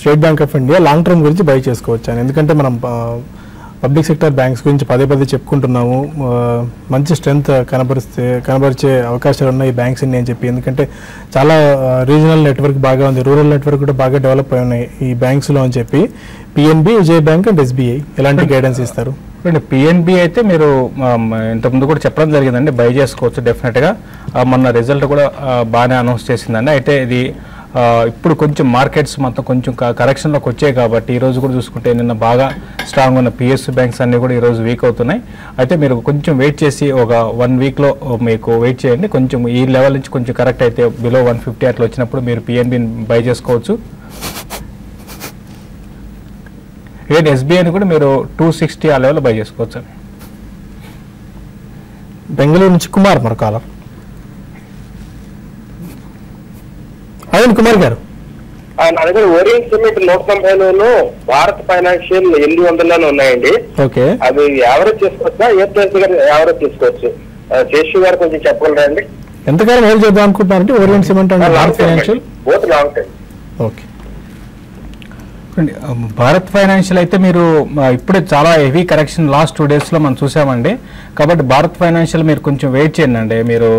state bank of India long term గురించి బై చేసుకోవచ్చాను. ఎందుకంటే మనం పబ్లిక్ సెక్టర్ బ్యాంక్స్ గురించి పదే చెప్పుకుంటున్నాము. మంచి స్ట్రెంగ్త్ కనబరిచే అవకాశాలు ఉన్నాయి ఈ బ్యాంక్స్ అని చెప్పి. ఎందుకంటే చాలా రీజనల్ నెట్వర్క్ బాగా ఉంది, రూరల్ నెట్వర్క్ కూడా బాగా డెవలప్ అయి ఉన్నాయి ఈ బ్యాంక్స్లో అని చెప్పి. PNB, Vijaya bank and SBI ఎలాంటి గైడెన్స్ ఇస్తారు? పిఎన్బి అయితే మీరు ఇంతకుముందు కూడా చెప్పడం జరిగిందండి, బై చేసుకోవచ్చు డెఫినెట్గా. మొన్న రిజల్ట్ కూడా బాగానే అనౌన్స్ చేసిందండి. అయితే ఇది ఇప్పుడు కొంచెం మార్కెట్స్ మొత్తం కొంచెం కరెక్షన్లోకి వచ్చాయి కాబట్టి ఈరోజు కూడా చూసుకుంటే నిన్న బాగా స్ట్రాంగ్ ఉన్న పిఎస్యూ బ్యాంక్స్ అన్నీ కూడా ఈరోజు వీక్ అవుతున్నాయి. అయితే మీరు కొంచెం వెయిట్ చేసి ఒక 1 weekలో మీకు వెయిట్ చేయండి. కొంచెం ఈ లెవెల్ నుంచి కొంచెం కరెక్ట్ అయితే బిలో 150 అట్లా వచ్చినప్పుడు మీరు పిఎన్బిని బై చేసుకోవచ్చు. ఈవెన్ ఎస్బీఐని కూడా మీరు 260 ఆ లెవెల్లో బై చేసుకోవచ్చు. బెంగళూరు నుంచి కుమార్ మన కాలర్. అదే కుమార్ గారు, నా దగ్గర ఓరియంట్ సిమెంట్ 190లోను భారత్ ఫైనాన్షియల్ 800లోనే ఉన్నాయండి. ఓకే, అది యావరేజ్ చేసుకోవచ్చా, ఏ ప్లేస్ దగ్గర యావరేజ్ చేసుకోవచ్చు? శేషు గారు కొంచెం చెప్పగలరా అండి? ఎంతకాలం హోల్డ్ చేద్దాం అనుకుంటున్నారంటే Orient cement and Bharat financial? Both long time. Okay, Bharat financial అయితే మీరు ఇప్పుడే చాలా హెవీ కరెక్షన్ లాస్ట్ 2 daysలో మనం చూసామండి. కాబట్టి భారత్ ఫైనాన్షియల్ మీరు కొంచెం వెయిట్ చేయండి అండి. మీరు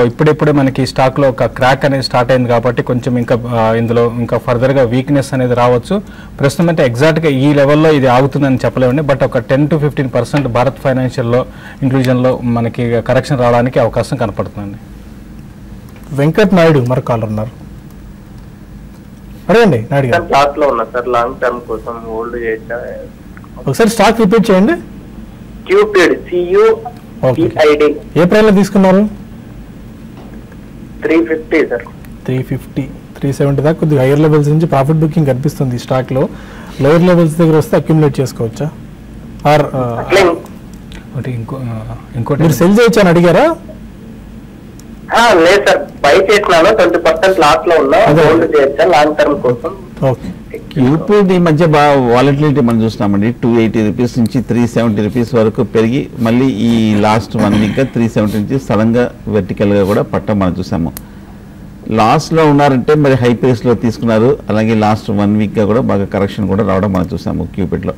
ఇప్పుడిప్పుడే మనకి స్టాక్లో ఒక క్రాక్ అనేది స్టార్ట్ అయింది కాబట్టి కొంచెం ఇంకా ఇందులో ఇంకా ఫర్దర్గా వీక్నెస్ అనేది రావచ్చు. ప్రస్తుతం అయితే ఎగ్జాక్ట్గా ఈ లెవెల్లో ఇది ఆగుతుందని చెప్పలేమండి. బట్ ఒక 10 to 15% భారత్ ఫైనాన్షియల్లో ఇంక్లూజన్లో మనకి కరెక్షన్ రావడానికి అవకాశం కనపడుతుందండి. వెంకట్ నాయుడు మరి కాలర్ ఉన్నారు, అడగండి నాయుడు గారు. క్లాస్ లో ఉన్నా సార్, లాంగ్ టర్మ్ కోసం హోల్డ్ చేయొచ్చా? ఒకసారి స్టాక్ రిపీట్ చేయండి. Cupid, CUPID. ఏ ప్రైస్ లో తీసుకున్నారు? 350 సార్. 350, 370 దాకా కొద్దిగా హైయర్ లెవెల్స్ నుంచి ప్రాఫిట్ బుకింగ్ కనిపిస్తుంది ఈ స్టాక్ లో. లోయర్ లెవెల్స్ దగ్గర వస్తే అక్యుములేట్ చేసుకోవచ్చా? ఆర్ ఇంకోటి మీరు సెల్ చేయొచ్చా అని అడిగారా? లేదు సార్, బై చేసినాను, 20% లాస్ లో ఉన్నా, హోల్డ్ చేయొచ్చా లాంగ్ టర్మ్ కోసం? క్యూపిడ్ ఈ మధ్య బాగా వాలటిలిటీ మనం చూస్తున్నామండి. 280 రూపీస్ నుంచి 370 రూపీస్ వరకు పెరిగి మళ్ళీ ఈ లాస్ట్ 1 వీక్ 370 నుంచి సడన్ గా వెర్టికల్ గా కూడా పట్టం మనం చూసాము. లాస్ట్ లో ఉన్నారంటే మరి హై ప్రైస్ లో తీసుకున్నారు. అలాగే లాస్ట్ 1 వీక్ గా కూడా బాగా కరెక్షన్ కూడా రావడం మనం చూసాము క్యూపిడ్ లో.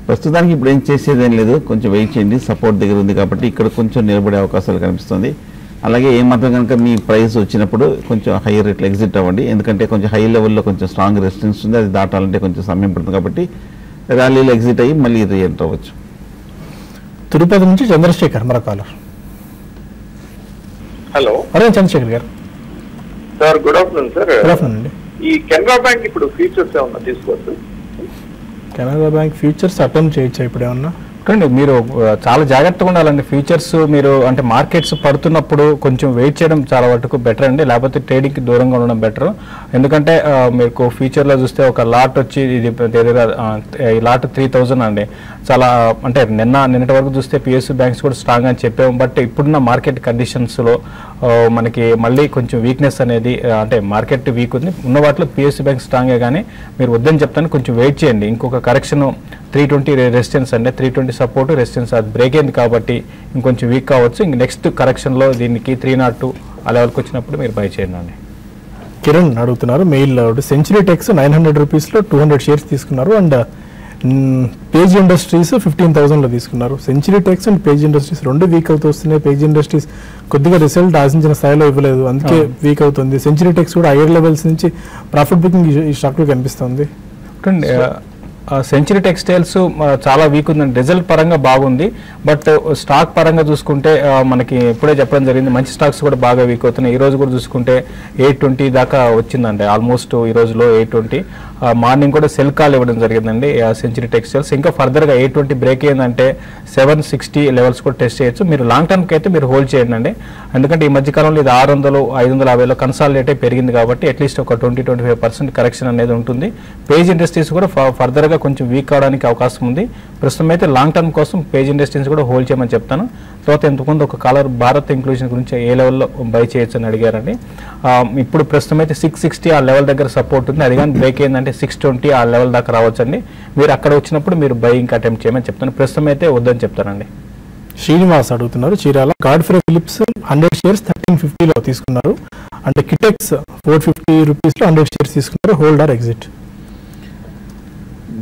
ప్రస్తుతానికి ఇప్పుడు ఏం చేసేది ఏం లేదు, కొంచెం వెయిట్ చేయండి. సపోర్ట్ దగ్గర ఉంది కాబట్టి ఇక్కడ కొంచెం నిలబడే అవకాశాలు కనిపిస్తుంది. అలాగే ఏమాత్రం కనుక మీ ప్రైస్ వచ్చినప్పుడు కొంచెం హైయర్ రేట్లో ఎగ్జిట్ అవ్వండి. ఎందుకంటే కొంచెం హై లెవెల్లో కొంచెం స్ట్రాంగ్ రెసిస్టెన్స్ ఉంది, అది దాటాలంటే కొంచెం సమయం పడుతుంది. కాబట్టి ర్యాలీలో ఎగ్జిట్ అయ్యి మళ్ళీ రీఎంటర్ అవ్వచ్చు. తిరుపతి నుంచి చంద్రశేఖర్ మరో కాలర్. హలో, అరే చంద్రశేఖర్ గారు. Sir good afternoon sir. Good afternoon అండి. ఈ కెనరా బ్యాంక్ ఇప్పుడు ఫ్యూచర్స్ ఏమన్నా తీసుకోవచ్చు? కెనరా బ్యాంక్ ఫ్యూచర్స్ అటెంప్ట్ చేయొచ్చా ఇప్పుడు ఏమన్నా? చూడండి, మీరు చాలా జాగ్రత్తగా ఉండాలండి. ఫ్యూచర్స్ మీరు అంటే మార్కెట్స్ పడుతున్నప్పుడు కొంచెం వెయిట్ చేయడం చాలా వరకు బెటర్ అండి, లేకపోతే ట్రేడింగ్కి దూరంగా ఉండడం బెటర్. ఎందుకంటే మీకు ఫ్యూచర్లో చూస్తే ఒక లాట్ వచ్చి ఇది ఈ లాట్ 3000 అండి. చాలా అంటే నిన్నటి వరకు చూస్తే PSU బ్యాంక్స్ కూడా స్ట్రాంగ్ అని చెప్పాము. బట్ ఇప్పుడున్న మార్కెట్ కండిషన్స్లో మనకి మళ్ళీ కొంచెం వీక్నెస్ అనేది అంటే మార్కెట్ వీక్ ఉంది. ఉన్న వాటిలో PSU బ్యాంక్ స్ట్రాంగే, కానీ మీరు వద్దని చెప్తాను, కొంచెం వెయిట్ చేయండి. ఇంకొక కరెక్షన్ 320 రెసిస్టెన్స్ అంటే 320 సపోర్ట్ రెసిస్టెన్స్ అది బ్రేక్ అయింది కాబట్టి ఇంకొంచెం వీక్ కావచ్చు. ఇంక నెక్స్ట్ కరెక్షన్లో దీనికి 302 ఆ లెవెల్కి వచ్చినప్పుడు మీరు బై చేయండి అండి. కిరణ్ అడుగుతున్నారు మెయిల్. సెంచరీ టెక్స్ 900 రూపీస్లో 200 షేర్స్ తీసుకున్నారు అండ్ పేజ్ ఇండస్ట్రీస్ 15,000లో తీసుకున్నారు. Century Tex and Page Industries రెండు వీక్ అవుతూ వస్తున్నాయి. పేజ్ ఇండస్ట్రీస్ కొద్దిగా రిజల్ట్ ఆశించిన స్థాయిలో ఇవ్వలేదు, అందుకే వీక్ అవుతుంది. సెంచరీ టెక్స్ కూడా హైయర్ లెవెల్స్ నుంచి ప్రాఫిట్ బుకింగ్ ఈ స్టాక్లో కనిపిస్తుంది. సెంచరీ టెక్స్టైల్స్ చాలా వీక్ ఉందండి. రిజల్ట్ పరంగా బాగుంది, బట్ స్టాక్ పరంగా చూసుకుంటే మనకి ఇప్పుడే చెప్పడం జరిగింది, మంచి స్టాక్స్ కూడా బాగా వీక్ అవుతున్నాయి. ఈ రోజు కూడా చూసుకుంటే 820 దాకా వచ్చిందండి, ఆల్మోస్ట్ ఈ రోజులో 820. మార్నింగ్ కూడా సెల్ కాల్ ఇవ్వడం జరిగిందండి సెంచరీ టెక్స్టైల్స్. ఇంకా ఫర్దర్గా 820 బ్రేక్ అయిందంటే 760 లెవెల్స్ కూడా టెస్ట్ చేయొచ్చు. మీరు లాంగ్ టర్మ్కి అయితే మీరు హోల్డ్ చేయండి అండి, ఎందుకంటే ఈ మధ్యకాలంలో ఇది 600, 550లో కన్సాలిడేట్ పెరిగింది కాబట్టి అట్లీస్ట్ ఒక 20-25% కరెక్షన్ అనేది ఉంటుంది. పేజ్ ఇండస్ట్రీస్ కూడా ఫర్దర్గా కొంచెం వీక్ అవడానికి అవకాశం ఉంది. ప్రస్తుతం అయితే లాంగ్ టర్మ్ కోసం పేజ్ ఇండస్ట్రీస్ కూడా హోల్డ్ చేయమని చెప్తాను. తర్వాత ఇంతకుముందు ఒక కాలర్ భారత్ ఇంక్లూజన్ గురించి ఏ లెవెల్లో బై చేయొచ్చు అని అడిగారండి. ఇప్పుడు ప్రస్తుతం అయితే 660 ఆ లెవెల్ దగ్గర సపోర్ట్ ఉంది, అది కానీ బ్రేక్ అయిందంటే 620 ఆ లెవెల్ దాకా రావచ్చండి. మీరు అక్కడ వచ్చినప్పుడు మీరు బైయింగ్ అటెంప్ట్ చేయమని చెప్తాను. ప్రస్తుతం అయితే వద్దని చెప్తానండి. శ్రీనివాస్ అడుగుతున్నారు చీరాల. గాడ్ఫ్రే ఫిలిప్స్ 100 షేర్స్ 1350లో తీసుకున్నారు. అంటే కిటెక్స్ 450 రూపీస్లో 100 షేర్స్ తీసుకున్నారు. Hold or exit?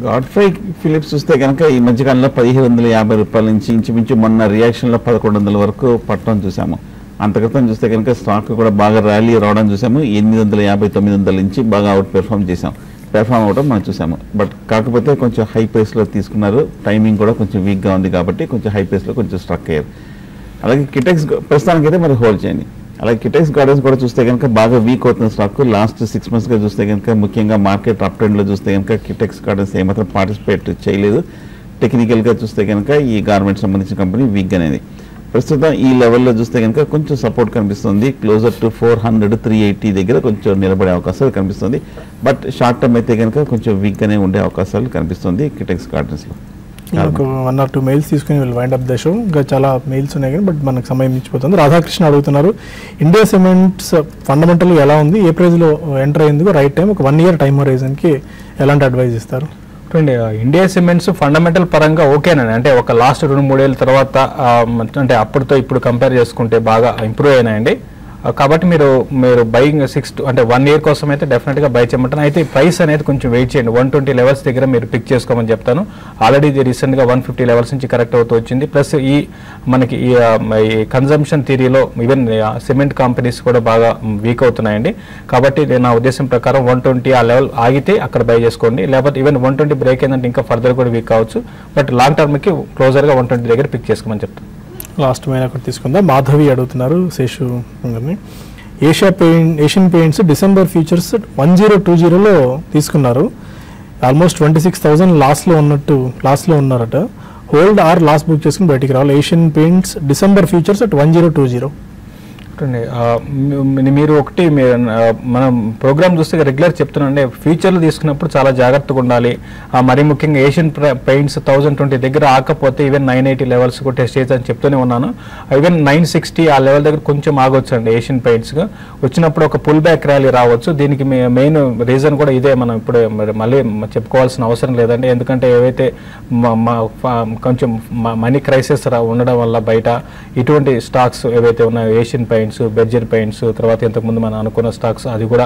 Godfrey Philips చూస్తే కనుక ఈ మధ్యకాలంలో 1750 రూపాయల నుంచి ఇంచుమించు మొన్న రియాక్షన్లో 1100 వరకు పట్టడం చూసాము. అంతక్రితం చూస్తే కనుక స్టాక్ కూడా బాగా ర్యాలీ రావడం చూసాము. 850, 900 నుంచి బాగా అవుట్ పెర్ఫామ్ అవడం మనం చూసాము. బట్ కాకపోతే కొంచెం హై ప్రైస్లో తీసుకున్నారు, టైమింగ్ కూడా కొంచెం వీక్గా ఉంది కాబట్టి కొంచెం హై ప్రైస్లో కొంచెం స్ట్రక్ అయ్యారు. అలాగే కిటెక్స్ ప్రస్తుతానికైతే మరి హోల్డ్ చేయండి. అలాగే కిటెక్స్ గార్డెన్స్ కూడా చూస్తే కనుక బాగా వీక్ అవుతున్న స్టాక్. లాస్ట్ 6 monthsగా చూస్తే కనుక ముఖ్యంగా మార్కెట్ అప్ ట్రెండ్లో చూస్తే కనుక కిటెక్స్ గార్డెన్స్ ఏమాత్రం పార్టిసిపేట్ చేయలేదు. టెక్నికల్గా చూస్తే కనుక ఈ గార్మెంట్ సంబంధించిన కంపెనీ వీక్గానేది. ప్రస్తుతం ఈ లెవెల్లో చూస్తే కనుక కొంచెం సపోర్ట్ కనిపిస్తుంది. క్లోజర్ టు 400, 380 దగ్గర కొంచెం నిలబడే అవకాశాలు కనిపిస్తుంది. బట్ షార్ట్ టర్మ్ అయితే కనుక కొంచెం వీక్గానే ఉండే అవకాశాలు కనిపిస్తుంది కిటెక్స్ గార్డెన్స్లో. ఒక 1 or 2 మెయిల్స్ తీసుకుని వీళ్ళు వైండ్ అప్ ద షో. ఇంకా చాలా మెయిల్స్ ఉన్నాయి కానీ బట్ మనకు సమయం మించిపోతుంది. రాధాకృష్ణ అడుగుతున్నారు ఇండియా సిమెంట్స్ ఫండమెంటల్ ఎలా ఉంది, ఏ ప్రైజ్లో ఎంటర్ అయ్యేందుకు రైట్ టైం, ఒక 1 year టైమ్ హోరైజన్కి ఎలాంటి అడ్వైజ్ ఇస్తారు? చూడండి, ఇండియా సిమెంట్స్ ఫండమెంటల్ పరంగా ఓకేనండి. అంటే ఒక లాస్ట్ 2-3 ఏళ్ళ తర్వాత అంటే అప్పటితో ఇప్పుడు కంపేర్ చేసుకుంటే బాగా ఇంప్రూవ్ అయినాయండి. కాబట్టి మీరు బయింగ్ 1 year కోసం అయితే డెఫినెట్గా బై చేయమంటాను. అయితే ప్రైస్ అనేది కొంచెం వెయిట్ చేయండి. 120 లెవెల్స్ దగ్గర మీరు పిక్ చేసుకోమని చెప్తాను. ఆల్రెడీ ఇది రీసెంట్గా 150 లెవెల్స్ నుంచి కరెక్ట్ అవుతూ వచ్చింది. ప్లస్ మనకి ఈ కన్జంప్షన్ థియరీలో ఈవెన్ సిమెంట్ కంపెనీస్ కూడా బాగా వీక్ అవుతున్నాయండి. కాబట్టి నా ఉద్దేశం ప్రకారం 120 ఆ లెవెల్ ఆగితే అక్కడ బై చేసుకోండి. లేకపోతే ఈవెన్ 120 బ్రేక్ అయిందంటే ఇంకా ఫర్దర్ కూడా వీక్ కావచ్చు. బట్ లాంగ్ టర్మ్కి క్లోజర్గా 120 దగ్గర పిక్ చేసుకోమని చెప్తాను. లాస్ట్ మెయిల్ అక్కడ తీసుకుందాం. మాధవి అడుగుతున్నారు శేషు గారిని. ఏషియన్ పెయింట్స్ డిసెంబర్ ఫ్యూచర్స్ 1020లో తీసుకున్నారు. ఆల్మోస్ట్ 26,000 లాస్లో ఉన్నారట. హోల్డ్ ఆర్ లాస్ బుక్ చేసుకుని బయటికి రావాలి. Asian paints December futures at 1020. మీరు ఒకటి మనం ప్రోగ్రామ్ చూస్తే రెగ్యులర్ చెప్తున్నాండి, ఫ్యూచర్లో తీసుకున్నప్పుడు చాలా జాగ్రత్తగా ఉండాలి. మరీ ముఖ్యంగా ఏషియన్ పెయింట్స్ 1020 దగ్గర ఆకపోతే ఈవెన్ 980 లెవెల్స్ కూడా టెస్ట్ చేయొచ్చు అని చెప్తూనే ఉన్నాను. ఈవెన్ 960 ఆ లెవెల్ దగ్గర కొంచెం ఆగొచ్చు అండి. ఏషియన్ పెయింట్స్గా వచ్చినప్పుడు ఒక పుల్ బ్యాక్ ర్యాలీ రావచ్చు. దీనికి మెయిన్ రీజన్ కూడా ఇదే, మనం ఇప్పుడు మళ్ళీ చెప్పుకోవాల్సిన అవసరం లేదండి. ఎందుకంటే ఏవైతే కొంచెం మనీ క్రైసిస్ ఉండడం వల్ల బయట ఇటువంటి స్టాక్స్ ఏవైతే ఉన్నాయో ఏషియన్ పెయింట్స్, బెర్జర్ పెయింట్స్, తర్వాత ఇంతకుముందు మనం అనుకున్న స్టాక్స్ అది కూడా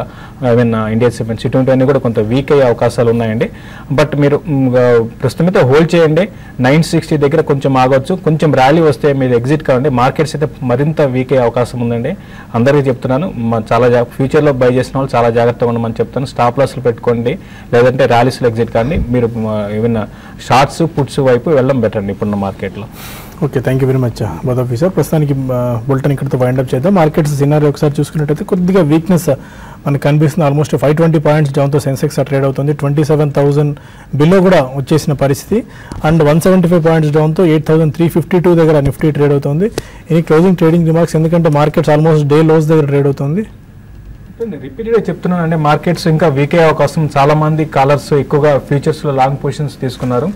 ఈవెన్ ఇండియన్ సిమెంట్స్ ఇటువంటివన్నీ కూడా కొంత వీక్ అయ్యే అవకాశాలు ఉన్నాయండి. బట్ మీరు ప్రస్తుతం అయితే హోల్డ్ చేయండి. 960 దగ్గర కొంచెం ఆగొచ్చు. కొంచెం ర్యాలీ వస్తే మీరు ఎగ్జిట్ కావండి. మార్కెట్స్ అయితే మరింత వీక్ అయ్యే అవకాశం ఉందండి. అందరికీ చెప్తున్నాను, చాలా ఫ్యూచర్లో బై చేసిన వాళ్ళు చాలా జాగ్రత్తగా ఉండమని చెప్తాను. స్టాప్ లాస్లు పెట్టుకోండి, లేదంటే ర్యాలీస్లో ఎగ్జిట్ కాండి. మీరు ఈవెన్ షార్ట్స్ పుట్స్ వైపు వెళ్ళడం బెటర్ అండి ఇప్పుడున్న మార్కెట్లో. Okay, thank you very much both of you sir. ప్రస్తుతానికి బులెటిన్ ఇక్కడితో వైండప్ చేద్దాం. మార్కెట్స్ సినారీ ఒకసారి చూసుకున్నట్టయితే కొద్దిగా వీక్నెస్ మనకు కనిపిస్తుంది. ఆల్మోస్ట్ 520 పాయింట్స్ డౌన్తో సెన్సెక్స్ ట్రేడ్ అవుతుంది. 27,000 బిలో కూడా వచ్చేసిన పరిస్థితి. అండ్ 175 పాయింట్స్ డౌన్తో 8,352 దగ్గర నిఫ్టీ ట్రేడ్ అవుతుంది. ఇది క్లోజింగ్ ట్రేడింగ్ రిమార్క్స్, ఎందుకంటే మార్కెట్స్ ఆల్మోస్ట్ డే లోస్ దగ్గర ట్రేడ్ అవుతుంది. రిపీటెడ్గా చెప్తున్నాను అండి, మార్కెట్స్ ఇంకా వీక్ అయ్యే అవకాశం. చాలా మంది కాలర్స్ ఎక్కువగా ఫ్యూచర్స్లో లాంగ్ పొజిషన్స్ తీసుకున్నారు.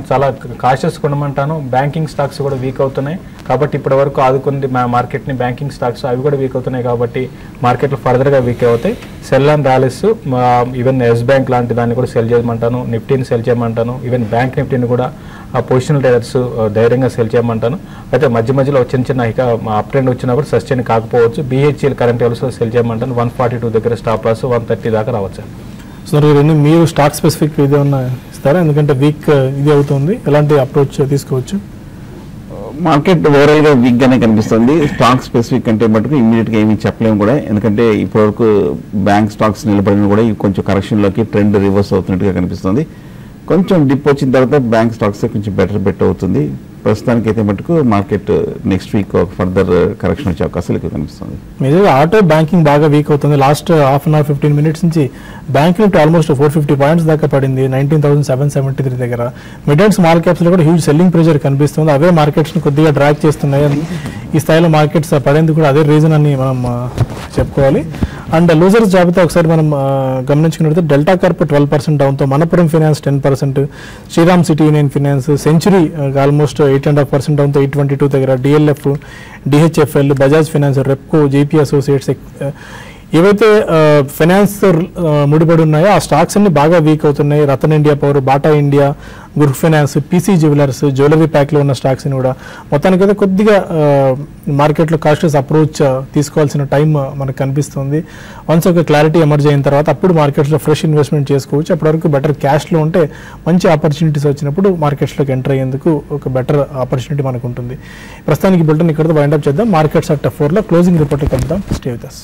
చాలా కాషియస్ ఉండమంటాను. బ్యాంకింగ్ స్టాక్స్ కూడా వీక్ అవుతున్నాయి కాబట్టి ఇప్పటి వరకు ఆదుకుంది మార్కెట్ని బ్యాంకింగ్ స్టాక్స్, అవి కూడా వీక్ అవుతున్నాయి కాబట్టి మార్కెట్లు ఫర్దర్గా వీక్ అవుతాయి. Sell and rallies, even Yes Bank లాంటి దాన్ని కూడా సెల్ చేయమంటాను. నిఫ్టీని సెల్ చేయమంటాను. ఈవెన్ బ్యాంక్ నిఫ్టీని కూడా పొజిషనల్ ట్రేడర్స్ ధైర్యంగా సెల్ చేయమంటాను. అయితే మధ్య మధ్యలో చిన్న అప్ ట్రెండ్ వచ్చినప్పుడు సస్టైన్ కాకపోవచ్చు. BHCL కరెంట్ లెవెల్స్లో సెల్ చేయమంటాను. 142 దగ్గర స్టాప్ లాస్, 130 దాకా రావచ్చు. సార్ మీరు స్టాక్ స్పెసిఫిక్ ఇది ఏమన్నా ఇస్తారా? ఎందుకంటే వీక్ ఇది అవుతుంది, ఎలాంటి అప్రోచ్ తీసుకోవచ్చు? మార్కెట్ ఓవరాల్గా వీక్గానే కనిపిస్తుంది. స్టాక్ స్పెసిఫిక్ అంటే మటుకు ఇమ్మీడియట్గా ఏమీ చెప్పలేము కూడా, ఎందుకంటే ఇప్పటివరకు బ్యాంక్ స్టాక్స్ నిలబడిన కూడా కొంచెం కరెక్షన్లోకి ట్రెండ్ రివర్స్ అవుతున్నట్టుగా కనిపిస్తుంది. కొంచెం డిప్ వచ్చిన తర్వాత బ్యాంక్ స్టాక్స్ కొంచెం బెట్ అవుతుంది. ప్రస్తుతానికి అయితే మటుకు మార్కెట్ నెక్స్ట్ వీక్ ఒక ఫర్దర్ కరెక్షన్ వచ్చే అవకాశాలు ఎక్కువ కనిపిస్తుంది. నిజంగా ఆటో బ్యాంకింగ్ బాగా వీక్ అవుతుంది. Last half an hour 15 minutes నుంచి బ్యాంక్ నిఫ్టీ ఆల్మోస్ట్ 450 పాయింట్స్ దాకా పడింది 19,773 దగ్గర. మిడ్ అండ్ స్మాల్ క్యాప్స్లో కూడా హ్యూజ్ సెల్లింగ్ ప్రెషర్ కనిపిస్తుంది. అవే మార్కెట్స్ని కొద్దిగా డ్రాగ్ చేస్తున్నాయి. ఈ స్థాయిలో మార్కెట్స్ పడేందుకు కూడా అదే రీజన్ అని మనం చెప్పుకోవాలి. అండ్ లూజర్స్ జాబితా ఒకసారి మనం గమనించుకున్నట్లయితే డెల్టా కార్ప్ 12% డౌన్తో, Manappuram finance 10%, Shriram city union finance, Century almost 8.5% డౌన్తో 822 దగ్గర, DLF, DHFL, Bajaj finance, Repco, JP associates, ఏవైతే ఫైనాన్స్ ముడిపడి ఉన్నాయో ఆ స్టాక్స్ అన్ని బాగా వీక్ అవుతున్నాయి. Rattan India power, Bata India, గుర్ఫ్ ఫైనాన్స్, PC జ్యువెలర్స్, జ్యువెలరీ ప్యాక్లో ఉన్న స్టాక్స్ని కూడా మొత్తానికైతే కొద్దిగా మార్కెట్లో కాషియస్ అప్రోచ్ తీసుకోవాల్సిన టైం మనకు కనిపిస్తుంది. వన్స్ ఒక క్లారిటీ ఎమర్జ్ అయిన తర్వాత అప్పుడు మార్కెట్స్లో ఫ్రెష్ ఇన్వెస్ట్మెంట్ చేసుకోవచ్చు. అప్పటివరకు బెటర్ క్యాష్లో ఉంటే మంచి ఆపర్చునిటీస్ వచ్చినప్పుడు మార్కెట్స్లోకి ఎంటర్ అయ్యేందుకు ఒక బెటర్ ఆపర్చునిటీ మనకు ఉంటుంది. ప్రస్తుతానికి బులెటిన్ ఇక్కడితో వైండప్ చేద్దాం. మార్కెట్స్ at 4లో క్లోజింగ్ రిపోర్ట్ కలుద్దాం. Stay with us.